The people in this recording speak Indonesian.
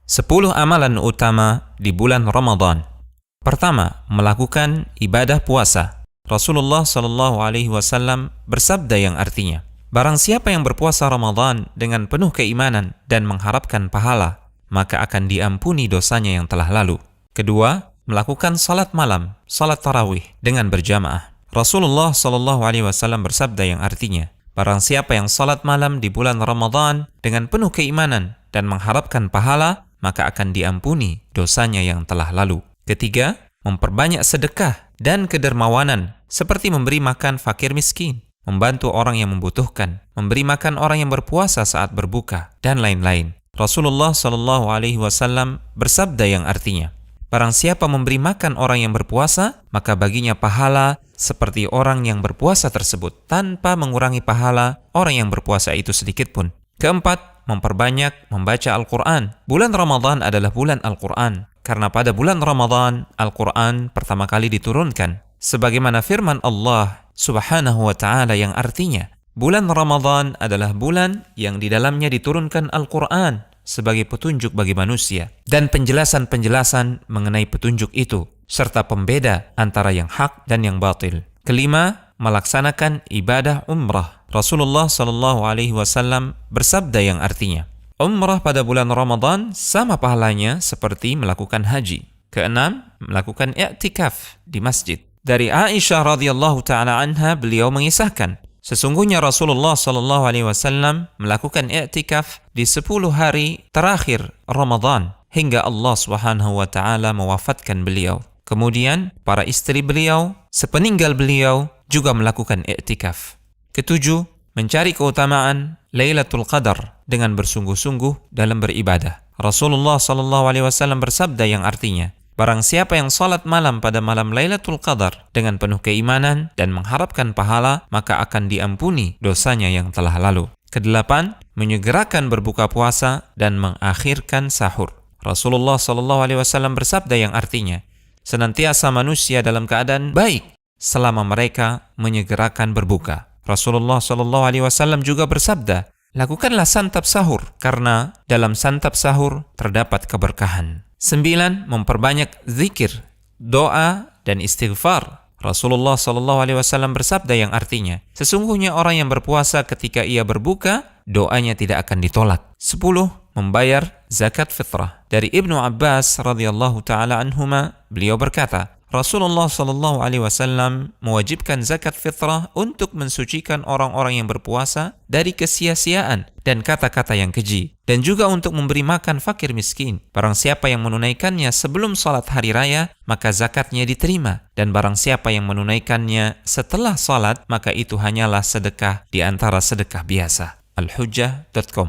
10 amalan utama di bulan Ramadan. Pertama, melakukan ibadah puasa. Rasulullah SAW bersabda yang artinya, barang siapa yang berpuasa Ramadan dengan penuh keimanan dan mengharapkan pahala, maka akan diampuni dosanya yang telah lalu. Kedua, melakukan salat malam, salat tarawih dengan berjamaah. Rasulullah SAW bersabda yang artinya, barang siapa yang salat malam di bulan Ramadan dengan penuh keimanan dan mengharapkan pahala, maka akan diampuni dosanya yang telah lalu. Ketiga, memperbanyak sedekah dan kedermawanan, seperti memberi makan fakir miskin, membantu orang yang membutuhkan, memberi makan orang yang berpuasa saat berbuka, dan lain-lain. Rasulullah SAW bersabda yang artinya, barang siapa memberi makan orang yang berpuasa, maka baginya pahala seperti orang yang berpuasa tersebut, tanpa mengurangi pahala orang yang berpuasa itu sedikit pun. Keempat, memperbanyak membaca Al-Quran. Bulan Ramadan adalah bulan Al-Quran, karena pada bulan Ramadan, Al-Quran pertama kali diturunkan. Sebagaimana firman Allah Subhanahu wa Ta'ala yang artinya, bulan Ramadan adalah bulan yang di dalamnya diturunkan Al-Quran sebagai petunjuk bagi manusia, dan penjelasan-penjelasan mengenai petunjuk itu, serta pembeda antara yang hak dan yang batil. Kelima, melaksanakan ibadah umrah. Rasulullah SAW bersabda yang artinya, umrah pada bulan Ramadan sama pahalanya seperti melakukan haji. Keenam, melakukan i'tikaf di masjid. Dari Aisyah radhiyallahu taala anha, beliau mengisahkan, sesungguhnya Rasulullah SAW melakukan i'tikaf di 10 hari terakhir Ramadan hingga Allah Subhanahu wa taala mewafatkan beliau. Kemudian para istri beliau sepeninggal beliau juga melakukan i'tikaf. Ketujuh, mencari keutamaan Lailatul Qadar dengan bersungguh-sungguh dalam beribadah. Rasulullah SAW bersabda yang artinya, barang siapa yang salat malam pada malam Lailatul Qadar dengan penuh keimanan dan mengharapkan pahala, maka akan diampuni dosanya yang telah lalu. Kedelapan, menyegerakan berbuka puasa dan mengakhirkan sahur. Rasulullah SAW bersabda yang artinya, senantiasa manusia dalam keadaan baik selama mereka menyegerakan berbuka. Rasulullah SAW juga bersabda, lakukanlah santap sahur, karena dalam santap sahur terdapat keberkahan. 9. Memperbanyak zikir, doa, dan istighfar. Rasulullah SAW bersabda yang artinya, sesungguhnya orang yang berpuasa ketika ia berbuka, doanya tidak akan ditolak. 10. Membayar zakat fitrah. Dari Ibnu Abbas radhiyallahu taala anhuma, beliau berkata, Rasulullah SAW mewajibkan zakat fitrah untuk mensucikan orang-orang yang berpuasa dari kesia-siaan dan kata-kata yang keji, dan juga untuk memberi makan fakir miskin. Barang siapa yang menunaikannya sebelum salat hari raya, maka zakatnya diterima, dan barang siapa yang menunaikannya setelah salat, maka itu hanyalah sedekah di antara sedekah biasa. Al-Hujjah.com